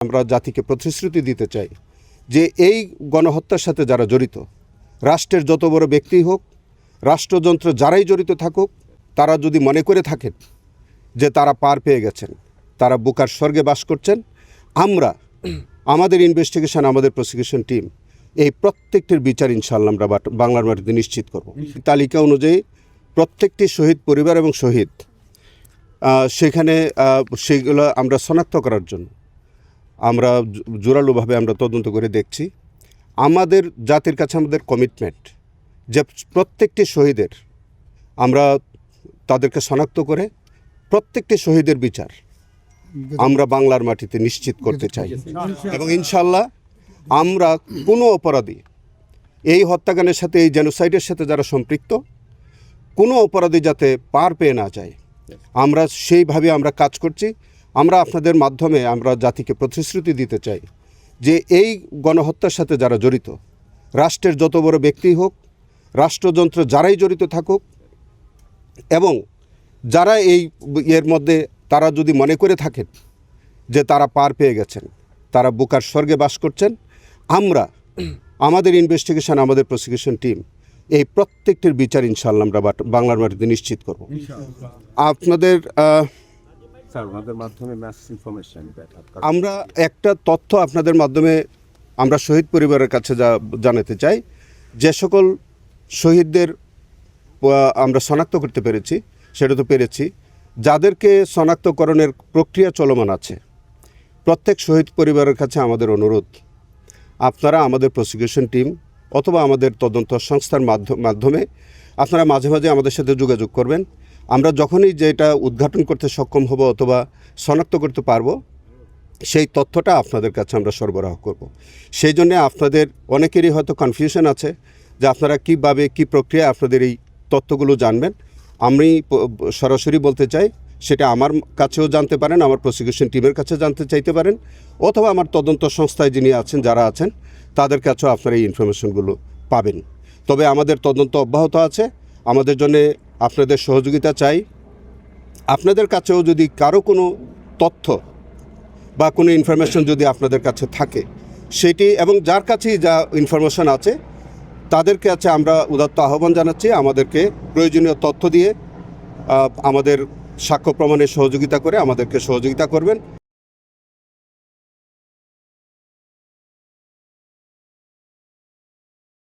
আমরা জাতিকে প্রতিশ্রুতি দিতে চাই যে এই গণহত্যার সাথে যারা জড়িত, রাষ্ট্রের যত বড় ব্যক্তি হোক, রাষ্ট্রযন্ত্র যারাই জড়িত থাকুক, তারা যদি মনে করে থাকেন যে তারা পার পেয়ে গেছেন, তারা বুকার স্বর্গে বাস করছেন, আমরা আমাদের ইনভেস্টিগেশন, আমাদের প্রসিকিউশন টিম এই প্রত্যেকটির বিচার ইনশাআল্লাহ আমরা বাংলার মাটিতে নিশ্চিত করব। তালিকা অনুযায়ী প্রত্যেকটি শহীদ পরিবার এবং শহীদ সেখানে সেইগুলো আমরা শনাক্ত করার জন্য আমরা জোরালোভাবে আমরা তদন্ত করে দেখছি। আমাদের জাতির কাছে আমাদের কমিটমেন্ট যে প্রত্যেকটি শহীদের আমরা তাদেরকে শনাক্ত করে প্রত্যেকটি শহীদের বিচার আমরা বাংলার মাটিতে নিশ্চিত করতে চাই এবং ইনশাআল্লাহ আমরা কোনো অপরাধী এই হত্যাকাণ্ডের সাথে, এই জেনোসাইডের সাথে যারা সম্পৃক্ত, কোনো অপরাধী যাতে পার পেয়ে না যায়, আমরা সেইভাবে আমরা কাজ করছি। আমরা আপনাদের মাধ্যমে আমরা জাতিকে প্রতিশ্রুতি দিতে চাই যে এই গণহত্যার সাথে যারা জড়িত, রাষ্ট্রের যত বড় ব্যক্তি হোক, রাষ্ট্রযন্ত্র যারাই জড়িত থাকুক, এবং যারা এই এর মধ্যে তারা যদি মনে করে থাকেন যে তারা পার পেয়ে গেছেন, তারা বুকার স্বর্গে বাস করছেন, আমরা আমাদের ইনভেস্টিগেশন, আমাদের প্রসিকিউশন টিম এই প্রত্যেকটির বিচার ইনশাআল্লাহ আমরা বাংলার মাটিতে নিশ্চিত করব। আপনাদের আমরা একটা তথ্য আপনাদের মাধ্যমে আমরা শহীদ পরিবারের কাছে জানাতে চাই। যে সকল শহীদদের আমরা শনাক্ত করতে পেরেছি, সেটা তো পেরেছি, যাদেরকে শনাক্তকরণের প্রক্রিয়া চলমান আছে, প্রত্যেক শহীদ পরিবারের কাছে আমাদের অনুরোধ, আপনারা আমাদের প্রসিকিউশন টিম অথবা আমাদের তদন্ত সংস্থার মাধ্যমে আপনারা মাঝে মাঝে আমাদের সাথে যোগাযোগ করবেন। আমরা যখনই যেটা উদ্ঘাটন করতে সক্ষম হব অথবা শনাক্ত করতে পারবো, সেই তথ্যটা আপনাদের কাছে আমরা সরবরাহ করব। সেই জন্যে আপনাদের অনেকেরই হয়তো কনফিউশন আছে যে আপনারা কীভাবে কী প্রক্রিয়া আপনাদের এই তথ্যগুলো জানবেন। আমি সরাসরি বলতে চাই, সেটা আমার কাছেও জানতে পারেন, আমার প্রসিকিউশন টিমের কাছে জানতে চাইতে পারেন, অথবা আমার তদন্ত সংস্থায় যিনি আছেন, যারা আছেন, তাদের কাছেও আপনারা এই ইনফরমেশনগুলো পাবেন। তবে আমাদের তদন্ত অব্যাহত আছে। আমাদের জন্যে আপনাদের সহযোগিতা চাই। আপনাদের কাছেও যদি কারো কোনো তথ্য বা কোনো ইনফরমেশন যদি আপনাদের কাছে থাকে, সেটি, এবং যার কাছেই যা ইনফরমেশন আছে, তাদের কাছে আমরা উদাত্ত আহ্বান জানাচ্ছি আমাদেরকে প্রয়োজনীয় তথ্য দিয়ে আমাদের সাক্ষ্য প্রমাণে সহযোগিতা করে আমাদেরকে সহযোগিতা করবেন।